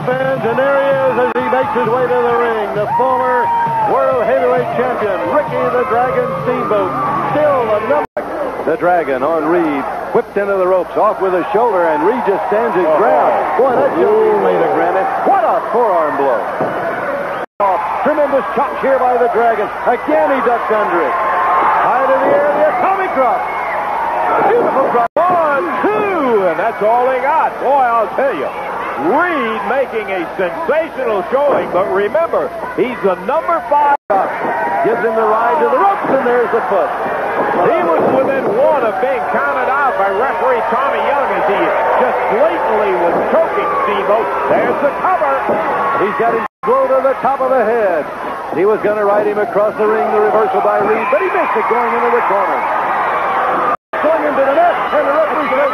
fans, and there he is as he makes his way to the ring. The former World Heavyweight Champion, Ricky the Dragon Steamboat. Still a number. The Dragon on Reed, whipped into the ropes, off with a shoulder, and Reed just stands his ground. Boy, that just laid a granite. What a forearm blow. Tremendous chop here by the Dragon. Again, he ducks under it. High to the air, the atomic drop. Beautiful drop. 1, 2, and that's all he got. Boy, I'll tell you. Reed making a sensational showing, but remember, he's the number 5. Gives him the ride to the ropes, and there's the foot. He was within 1 of being counted out by referee Tommy Young as he just blatantly was choking Steamboat. There's the cover. He's got his blow to the top of the head. He was going to ride him across the ring, the reversal by Reed, but he missed it going into the corner. Swung into the net, and the referee said,